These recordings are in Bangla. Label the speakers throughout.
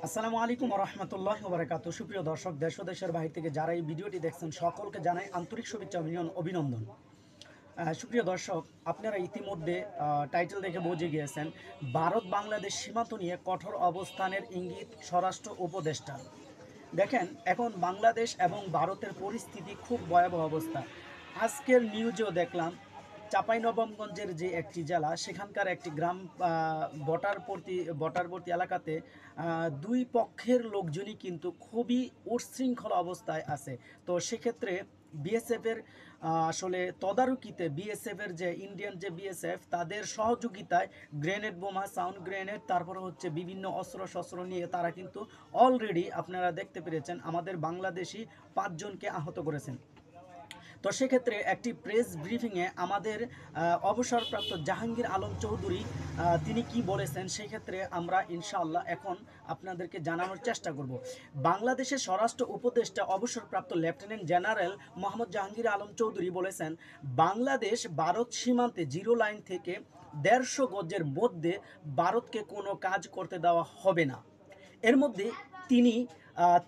Speaker 1: আসসালামু আলাইকুম রহমতুল্লাহ বারাকাতু। সুপ্রিয় দর্শক, দেশ ও দেশের বাহির থেকে যারা এই ভিডিওটি দেখছেন সকলকে জানাই আন্তরিক শুভেচ্ছা অভিনন্দন। সুপ্রিয় দর্শক, আপনারা ইতিমধ্যে টাইটেল দেখে বুঝে গিয়েছেন ভারত বাংলাদেশ সীমান্ত নিয়ে কঠোর অবস্থানের ইঙ্গিত স্বরাষ্ট্র উপদেষ্টা। দেখেন, এখন বাংলাদেশ এবং ভারতের পরিস্থিতি খুব ভয়াবহ অবস্থা। আজকের নিউজেও দেখলাম চাঁপাইনবাবগঞ্জের যে একটি জেলা, সেখানকার একটি গ্রাম বর্ডারবর্তী এলাকাতে দুই পক্ষের লোকজনই কিন্তু খুবই উচ্ছৃঙ্খল অবস্থায় আছে। তো সেক্ষেত্রে বিএসএফের আসলে তদারকিতে বিএসএফের যে ইন্ডিয়ান যে বিএসএফ তাদের সহযোগিতায় গ্রেনেড বোমা, সাউন্ড গ্রেনেড, তারপরে হচ্ছে বিভিন্ন অস্ত্র শস্ত্র নিয়ে তারা কিন্তু অলরেডি আপনারা দেখতে পেরেছেন আমাদের বাংলাদেশি 5 জনকে আহত করেছেন। তো সেক্ষেত্রে একটি প্রেস ব্রিফিংয়ে আমাদের অবসরপ্রাপ্ত জাহাঙ্গীর আলম চৌধুরী তিনি কি বলেছেন সেক্ষেত্রে আমরা ইনশাআল্লাহ এখন আপনাদেরকে জানানোর চেষ্টা করব। বাংলাদেশের স্বরাষ্ট্র উপদেষ্টা অবসরপ্রাপ্ত লেফটেন্যান্ট জেনারেল মোহাম্মদ জাহাঙ্গীর আলম চৌধুরী বলেছেন, বাংলাদেশ ভারত সীমান্তে জিরো লাইন থেকে 150 গজের মধ্যে ভারতকে কোনো কাজ করতে দেওয়া হবে না। এর মধ্যে তিনি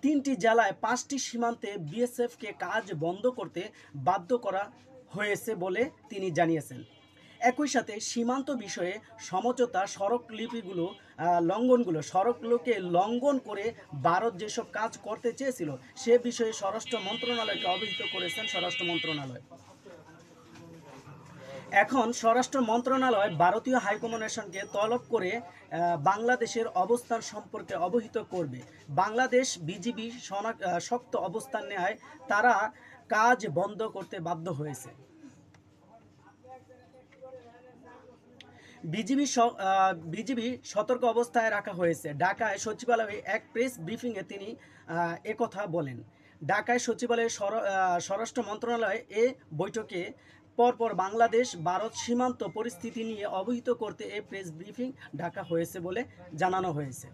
Speaker 1: 3টি জেলায় 5টি সীমান্তে বিএসএফকে কাজ বন্ধ করতে বাধ্য করা হয়েছে বলে তিনি জানিয়েছেন। একই সাথে সীমান্ত বিষয়ে সমঝোতা সড়কগুলোকে লঙ্ঘন করে ভারত যেসব কাজ করতে চেয়েছিল সে বিষয়ে স্বরাষ্ট্র মন্ত্রণালয়কে অবহিত করেছেন স্বরাষ্ট্র মন্ত্রণালয়। এখন স্বরাষ্ট্র মন্ত্রণালয় ভারতীয় হাইকমিশনকে তলব করে বাংলাদেশের অবস্থান সম্পর্কে অবহিত করবে। বাংলাদেশ বিজিবি শক্ত অবস্থান নেয়, তারা কাজ বন্ধ করতে বাধ্য হয়েছে। বিজিবি সতর্ক অবস্থায় রাখা হয়েছে। ঢাকায় সচিবালয়ে এক প্রেস ব্রিফিংয়ে তিনি একথা বলেন। ঢাকায় সচিবালয়ে স্বরাষ্ট্র মন্ত্রণালয়ে এ বৈঠকে পরপর বাংলাদেশ ভারত সীমান্ত পরিস্থিতি নিয়ে অবহিত করতে এ প্রেস ব্রিফিং ডাকা হয়েছে বলে জানানো হয়েছে।